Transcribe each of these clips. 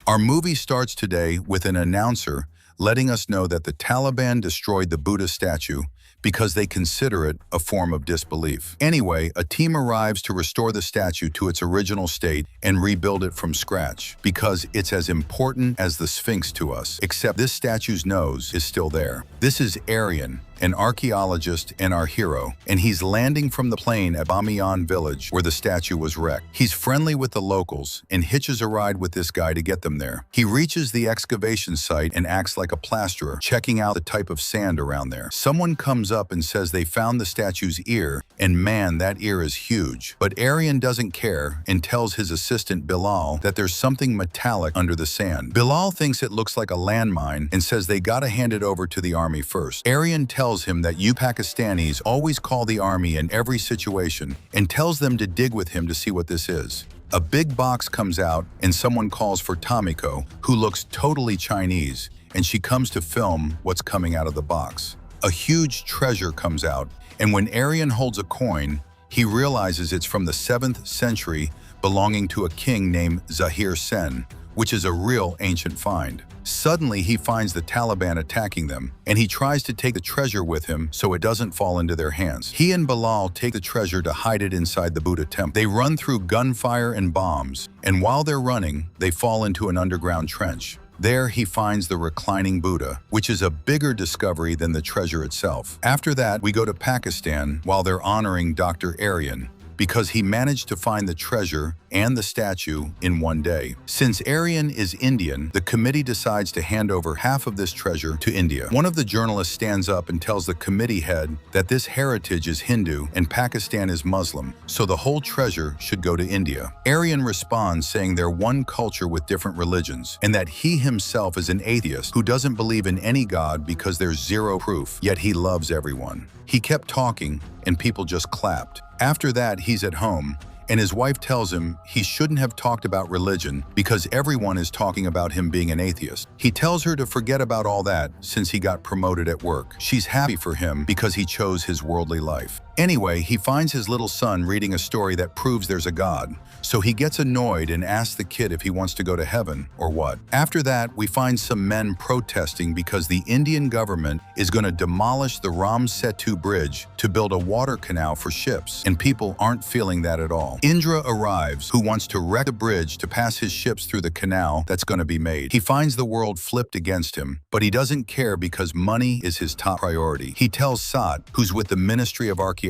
Our movie starts today with an announcer letting us know that the Taliban destroyed the Buddha statue because they consider it a form of disbelief. Anyway, a team arrives to restore the statue to its original state and rebuild it from scratch because it's as important as the Sphinx to us, except this statue's nose is still there. This is Aryan, an archaeologist and our hero, and he's landing from the plane at Bamiyan village where the statue was wrecked. He's friendly with the locals and hitches a ride with this guy to get them there. He reaches the excavation site and acts like a plasterer, checking out the type of sand around there. Someone comes up and says they found the statue's ear, and man, that ear is huge. But Aryan doesn't care and tells his assistant Bilal that there's something metallic under the sand. Bilal thinks it looks like a landmine and says they gotta hand it over to the army first. Aryan tells him that you Pakistanis always call the army in every situation and tells them to dig with him to see what this is. A big box comes out and someone calls for Tomiko, who looks totally Chinese, and she comes to film what's coming out of the box. A huge treasure comes out, and when Aryan holds a coin, he realizes it's from the 7th century belonging to a king named Zahir Sen, which is a real ancient find. Suddenly, he finds the Taliban attacking them, and he tries to take the treasure with him so it doesn't fall into their hands. He and Bilal take the treasure to hide it inside the Buddha temple. They run through gunfire and bombs, and while they're running, they fall into an underground trench. There, he finds the reclining Buddha, which is a bigger discovery than the treasure itself. After that, we go to Pakistan while they're honoring Dr. Aryan, because he managed to find the treasure and the statue in one day. Since Aryan is Indian, the committee decides to hand over half of this treasure to India. One of the journalists stands up and tells the committee head that this heritage is Hindu and Pakistan is Muslim, so the whole treasure should go to India. Aryan responds saying they're one culture with different religions, and that he himself is an atheist who doesn't believe in any god because there's zero proof, yet he loves everyone. He kept talking, and people just clapped. After that, he's at home, and his wife tells him he shouldn't have talked about religion because everyone is talking about him being an atheist. He tells her to forget about all that since he got promoted at work. She's happy for him because he chose his worldly life. Anyway, he finds his little son reading a story that proves there's a God, so he gets annoyed and asks the kid if he wants to go to heaven or what. After that, we find some men protesting because the Indian government is going to demolish the Ram Setu bridge to build a water canal for ships, and people aren't feeling that at all. Indra arrives, who wants to wreck the bridge to pass his ships through the canal that's going to be made. He finds the world flipped against him, but he doesn't care because money is his top priority. He tells Sat, who's with the Ministry of Archaeology,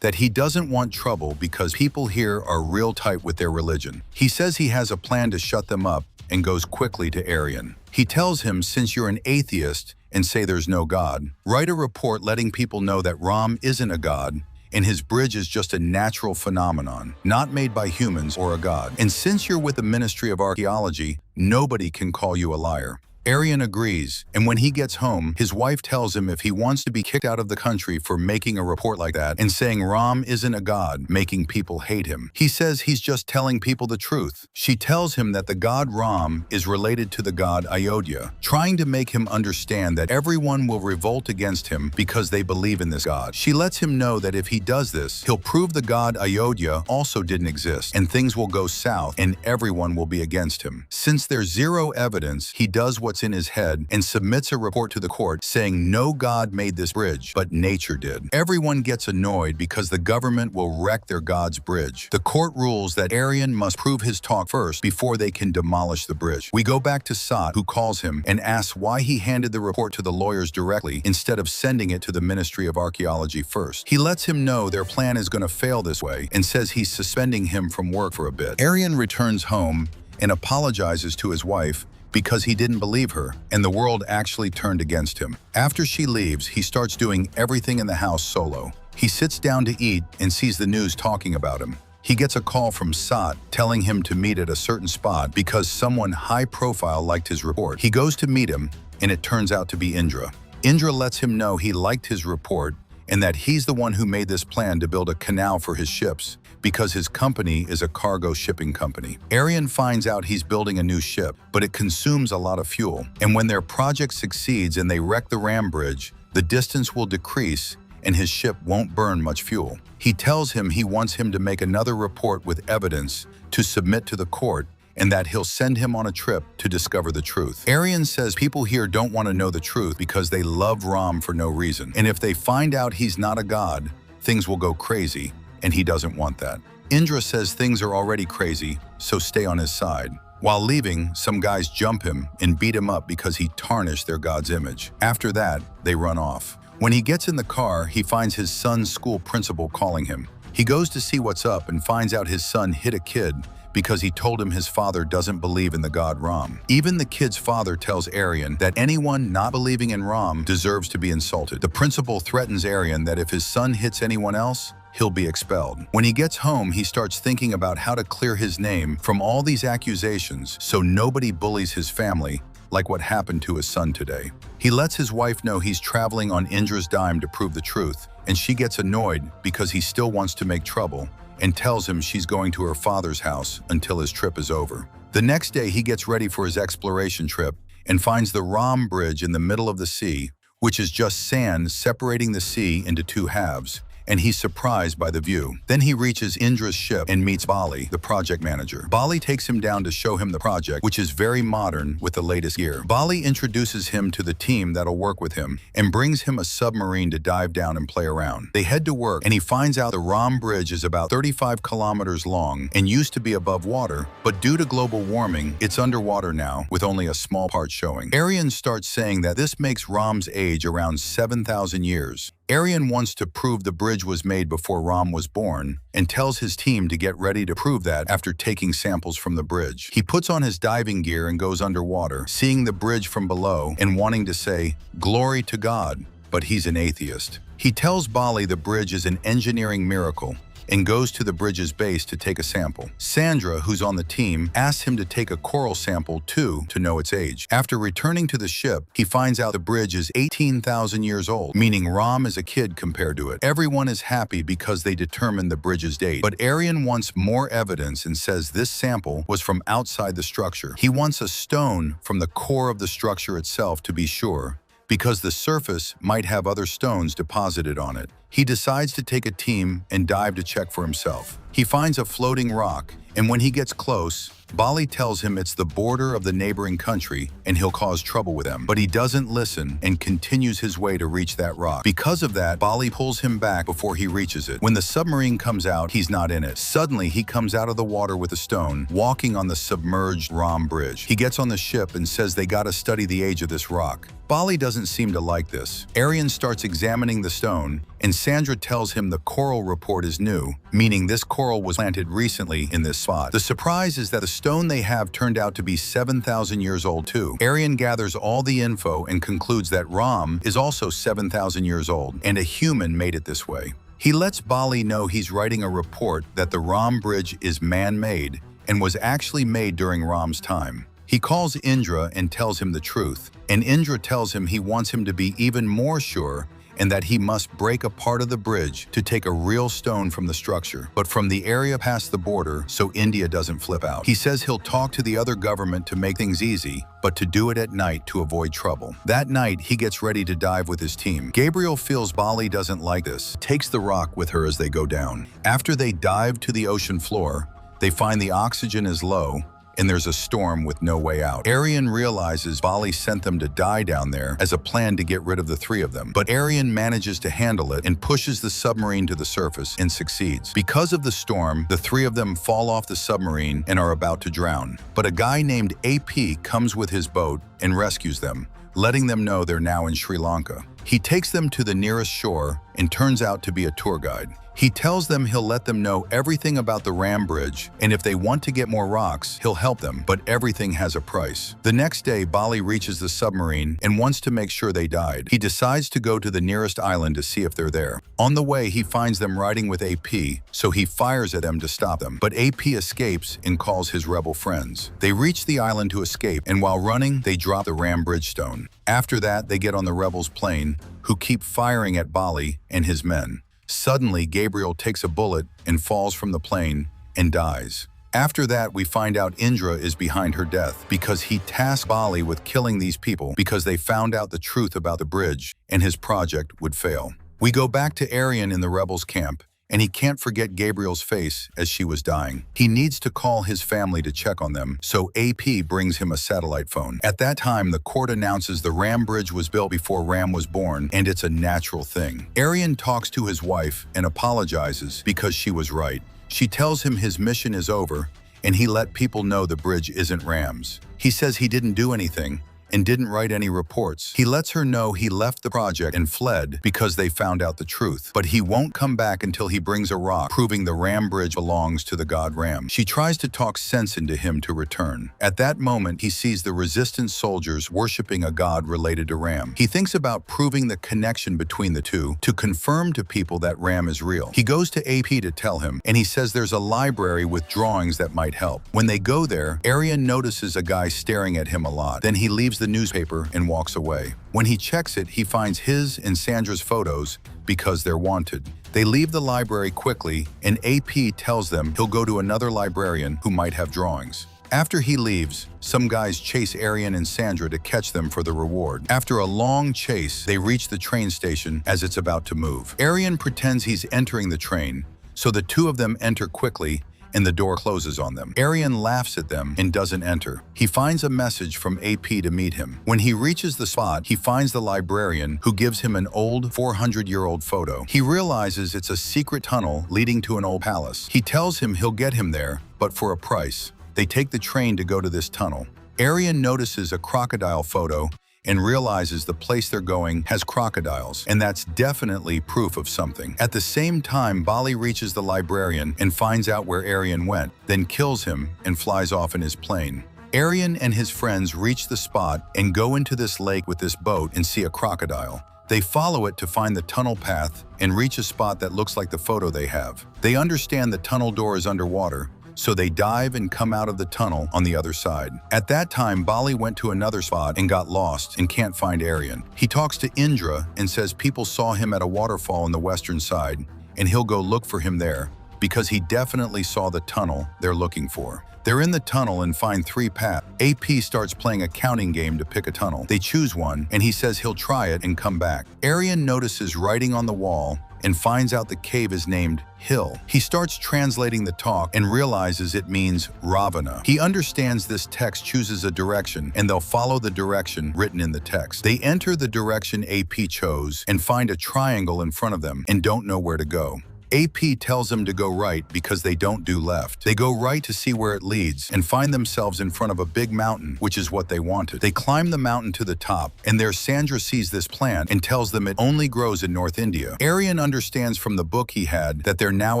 that he doesn't want trouble because people here are real tight with their religion. He says he has a plan to shut them up and goes quickly to Aryan. He tells him, since you're an atheist and say there's no God, write a report letting people know that Ram isn't a god and his bridge is just a natural phenomenon, not made by humans or a god. And since you're with the Ministry of Archaeology, nobody can call you a liar. Aryan agrees, and when he gets home, his wife tells him if he wants to be kicked out of the country for making a report like that and saying Ram isn't a god, making people hate him. He says he's just telling people the truth. She tells him that the god Ram is related to the god Ayodhya, trying to make him understand that everyone will revolt against him because they believe in this god. She lets him know that if he does this, he'll prove the god Ayodhya also didn't exist, and things will go south and everyone will be against him. Since there's zero evidence, he does what's in his head and submits a report to the court saying no god made this bridge, but nature did. Everyone gets annoyed because the government will wreck their god's bridge. The court rules that Aryan must prove his talk first before they can demolish the bridge. We go back to Sat, who calls him and asks why he handed the report to the lawyers directly instead of sending it to the Ministry of Archaeology first. He lets him know their plan is going to fail this way and says he's suspending him from work for a bit. Aryan returns home and apologizes to his wife because he didn't believe her, and the world actually turned against him. After she leaves, he starts doing everything in the house solo. He sits down to eat and sees the news talking about him. He gets a call from Sat telling him to meet at a certain spot because someone high-profile liked his report. He goes to meet him, and it turns out to be Indra. Indra lets him know he liked his report and that he's the one who made this plan to build a canal for his ships, because his company is a cargo shipping company. Aryan finds out he's building a new ship, but it consumes a lot of fuel. And when their project succeeds and they wreck the ram bridge, the distance will decrease and his ship won't burn much fuel. He tells him he wants him to make another report with evidence to submit to the court and that he'll send him on a trip to discover the truth. Aryan says people here don't want to know the truth because they love Ram for no reason, and if they find out he's not a god, things will go crazy, and he doesn't want that. Indra says things are already crazy, so stay on his side. While leaving, some guys jump him and beat him up because he tarnished their god's image. After that, they run off. When he gets in the car, he finds his son's school principal calling him. He goes to see what's up and finds out his son hit a kid because he told him his father doesn't believe in the god Ram. Even the kid's father tells Aryan that anyone not believing in Ram deserves to be insulted. The principal threatens Aryan that if his son hits anyone else, he'll be expelled. When he gets home, he starts thinking about how to clear his name from all these accusations so nobody bullies his family like what happened to his son today. He lets his wife know he's traveling on Indra's dime to prove the truth, and she gets annoyed because he still wants to make trouble and tells him she's going to her father's house until his trip is over. The next day, he gets ready for his exploration trip and finds the Ram Bridge in the middle of the sea, which is just sand separating the sea into two halves, and he's surprised by the view. Then he reaches Indra's ship and meets Bali, the project manager. Bali takes him down to show him the project, which is very modern with the latest gear. Bali introduces him to the team that'll work with him and brings him a submarine to dive down and play around. They head to work and he finds out the Ram Bridge is about 35 kilometers long and used to be above water, but due to global warming, it's underwater now with only a small part showing. Aryan starts saying that this makes Ram's age around 7,000 years. Aryan wants to prove the bridge was made before Ram was born and tells his team to get ready to prove that after taking samples from the bridge. He puts on his diving gear and goes underwater, seeing the bridge from below and wanting to say, "Glory to God," but he's an atheist. He tells Bali the bridge is an engineering miracle and goes to the bridge's base to take a sample. Sandra, who's on the team, asks him to take a coral sample too to know its age. After returning to the ship, he finds out the bridge is 18,000 years old, meaning Ram is a kid compared to it. Everyone is happy because they determined the bridge's date, but Aryan wants more evidence and says this sample was from outside the structure. He wants a stone from the core of the structure itself to be sure, because the surface might have other stones deposited on it. He decides to take a team and dive to check for himself. He finds a floating rock, and when he gets close, Bali tells him it's the border of the neighboring country and he'll cause trouble with them. But he doesn't listen and continues his way to reach that rock. Because of that, Bali pulls him back before he reaches it. When the submarine comes out, he's not in it. Suddenly, he comes out of the water with a stone, walking on the submerged Ram Bridge. He gets on the ship and says they gotta study the age of this rock. Bali doesn't seem to like this. Aryan starts examining the stone, and Sandra tells him the coral report is new, meaning this coral was planted recently in this spot. The surprise is that the stone they have turned out to be 7,000 years old too. Aryan gathers all the info and concludes that Ram is also 7,000 years old, and a human made it this way. He lets Bali know he's writing a report that the Ram Bridge is man-made and was actually made during Ram's time. He calls Indra and tells him the truth, and Indra tells him he wants him to be even more sure and that he must break a part of the bridge to take a real stone from the structure, but from the area past the border so India doesn't flip out. He says he'll talk to the other government to make things easy, but to do it at night to avoid trouble. That night, he gets ready to dive with his team. Gabriel feels Bali doesn't like this, takes the rock with her as they go down. After they dive to the ocean floor, they find the oxygen is low, and there's a storm with no way out. Aryan realizes Bali sent them to die down there as a plan to get rid of the three of them, but Aryan manages to handle it and pushes the submarine to the surface and succeeds. Because of the storm, the three of them fall off the submarine and are about to drown, but a guy named AP comes with his boat and rescues them, letting them know they're now in Sri Lanka. He takes them to the nearest shore and turns out to be a tour guide. He tells them he'll let them know everything about the Ram Bridge, and if they want to get more rocks, he'll help them, but everything has a price. The next day, Bali reaches the submarine and wants to make sure they died. He decides to go to the nearest island to see if they're there. On the way, he finds them riding with AP, so he fires at them to stop them, but AP escapes and calls his rebel friends. They reach the island to escape, and while running, they drop the Ram Bridge stone. After that, they get on the rebels' plane, who keep firing at Bali and his men. Suddenly, Gabriel takes a bullet and falls from the plane and dies. After that, we find out Indra is behind her death because he tasked Bali with killing these people because they found out the truth about the bridge and his project would fail. We go back to Aryan in the rebels' camp, and he can't forget Gabriel's face as she was dying. He needs to call his family to check on them, so AP brings him a satellite phone. At that time, the court announces the Ram Bridge was built before Ram was born, and it's a natural thing. Aryan talks to his wife and apologizes because she was right. She tells him his mission is over, and he let people know the bridge isn't Ram's. He says he didn't do anything and didn't write any reports. He lets her know he left the project and fled because they found out the truth. But he won't come back until he brings a rock, proving the Ram Bridge belongs to the god Ram. She tries to talk sense into him to return. At that moment, he sees the resistance soldiers worshipping a god related to Ram. He thinks about proving the connection between the two to confirm to people that Ram is real. He goes to AP to tell him, and he says there's a library with drawings that might help. When they go there, Aryan notices a guy staring at him a lot. Then he leaves the newspaper and walks away. When he checks it, he finds his and Sandra's photos because they're wanted. They leave the library quickly, and AP tells them he'll go to another librarian who might have drawings. After he leaves, some guys chase Aryan and Sandra to catch them for the reward. After a long chase, they reach the train station as it's about to move. Aryan pretends he's entering the train, so the two of them enter quickly and the door closes on them. Aryan laughs at them and doesn't enter. He finds a message from AP to meet him. When he reaches the spot, he finds the librarian who gives him an old 400-year-old photo. He realizes it's a secret tunnel leading to an old palace. He tells him he'll get him there, but for a price. They take the train to go to this tunnel. Aryan notices a crocodile photo and realizes the place they're going has crocodiles, and that's definitely proof of something. At the same time, Bali reaches the librarian and finds out where Aryan went, then kills him and flies off in his plane. Aryan and his friends reach the spot and go into this lake with this boat and see a crocodile. They follow it to find the tunnel path and reach a spot that looks like the photo they have. They understand the tunnel door is underwater, so they dive and come out of the tunnel on the other side. At that time, Bali went to another spot and got lost and can't find Aryan. He talks to Indra and says people saw him at a waterfall on the western side, and he'll go look for him there because he definitely saw the tunnel they're looking for. They're in the tunnel and find 3 paths. AP starts playing a counting game to pick a tunnel. They choose one, and he says he'll try it and come back. Aryan notices writing on the wall and finds out the cave is named Hill. He starts translating the talk and realizes it means Ravana. He understands this text chooses a direction, and they'll follow the direction written in the text. They enter the direction AP chose and find a triangle in front of them and don't know where to go. AP tells them to go right because they don't do left. They go right to see where it leads and find themselves in front of a big mountain, which is what they wanted. They climb the mountain to the top, and there Sandra sees this plant and tells them it only grows in North India. Aryan understands from the book he had that they're now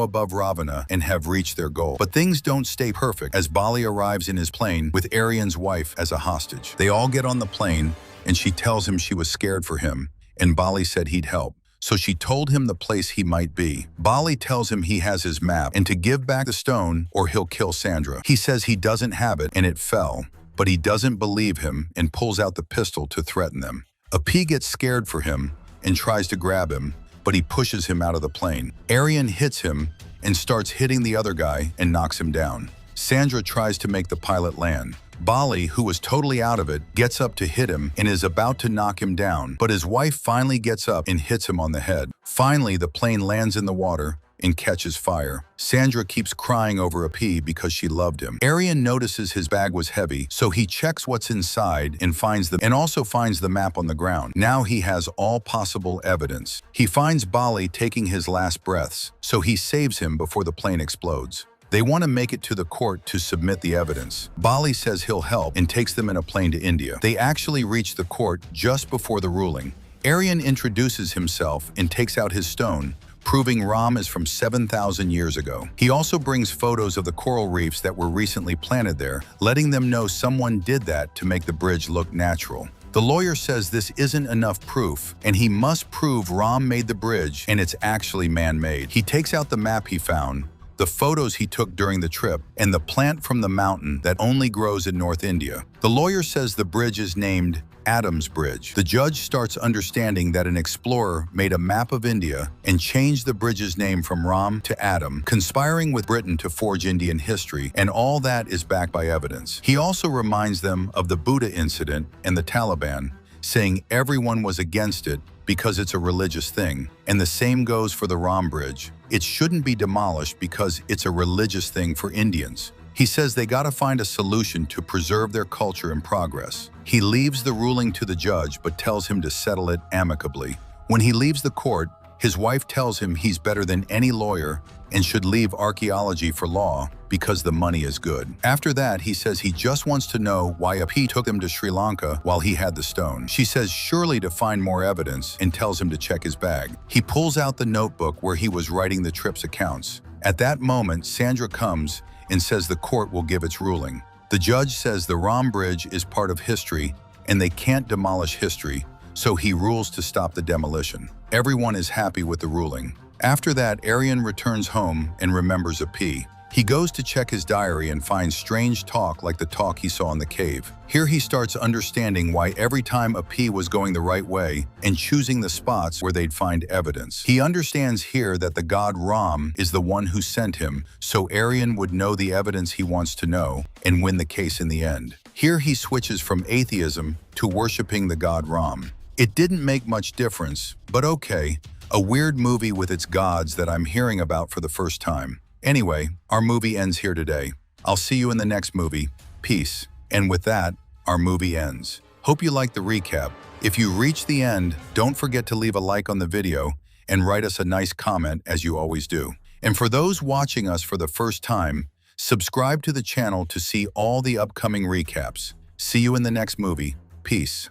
above Ravana and have reached their goal. But things don't stay perfect as Bali arrives in his plane with Aryan's wife as a hostage. They all get on the plane, and she tells him she was scared for him, and Bali said he'd help. So she told him the place he might be. Bali tells him he has his map and to give back the stone or he'll kill Sandra. He says he doesn't have it and it fell, but he doesn't believe him and pulls out the pistol to threaten them. AP gets scared for him and tries to grab him, but he pushes him out of the plane. Aryan hits him and starts hitting the other guy and knocks him down. Sandra tries to make the pilot land. Bali, who was totally out of it, gets up to hit him and is about to knock him down, but his wife finally gets up and hits him on the head. Finally, the plane lands in the water and catches fire. Sandra keeps crying over AP because she loved him. Aryan notices his bag was heavy, so he checks what's inside and also finds the map on the ground. Now he has all possible evidence. He finds Bali taking his last breaths, so he saves him before the plane explodes. They want to make it to the court to submit the evidence. Bali says he'll help and takes them in a plane to India. They actually reach the court just before the ruling. Aryan introduces himself and takes out his stone, proving Ram is from 7,000 years ago. He also brings photos of the coral reefs that were recently planted there, letting them know someone did that to make the bridge look natural. The lawyer says this isn't enough proof, and he must prove Ram made the bridge and it's actually man-made. He takes out the map he found, the photos he took during the trip, and the plant from the mountain that only grows in North India. The lawyer says the bridge is named Adam's Bridge. The judge starts understanding that an explorer made a map of India and changed the bridge's name from Ram to Adam, conspiring with Britain to forge Indian history, and all that is backed by evidence. He also reminds them of the Buddha incident and the Taliban, saying everyone was against it because it's a religious thing. And the same goes for the Ram Bridge. It shouldn't be demolished because it's a religious thing for Indians. He says they gotta find a solution to preserve their culture and progress. He leaves the ruling to the judge but tells him to settle it amicably. When he leaves the court, his wife tells him he's better than any lawyer and should leave archaeology for law because the money is good. After that, he says he just wants to know why a P took him to Sri Lanka while he had the stone. She says surely to find more evidence and tells him to check his bag. He pulls out the notebook where he was writing the trip's accounts. At that moment, Sandra comes and says the court will give its ruling. The judge says the Ram Bridge is part of history and they can't demolish history, so he rules to stop the demolition. Everyone is happy with the ruling. After that, Aryan returns home and remembers a P. He goes to check his diary and finds strange talk like the talk he saw in the cave. Here he starts understanding why every time a P was going the right way and choosing the spots where they'd find evidence. He understands here that the god Ram is the one who sent him, so Aryan would know the evidence he wants to know and win the case in the end. Here he switches from atheism to worshipping the god Ram. It didn't make much difference, but okay, a weird movie with its gods that I'm hearing about for the first time. Anyway, our movie ends here today. I'll see you in the next movie. Peace. And with that, our movie ends. Hope you liked the recap. If you reached the end, don't forget to leave a like on the video and write us a nice comment as you always do. And for those watching us for the first time, subscribe to the channel to see all the upcoming recaps. See you in the next movie. Peace.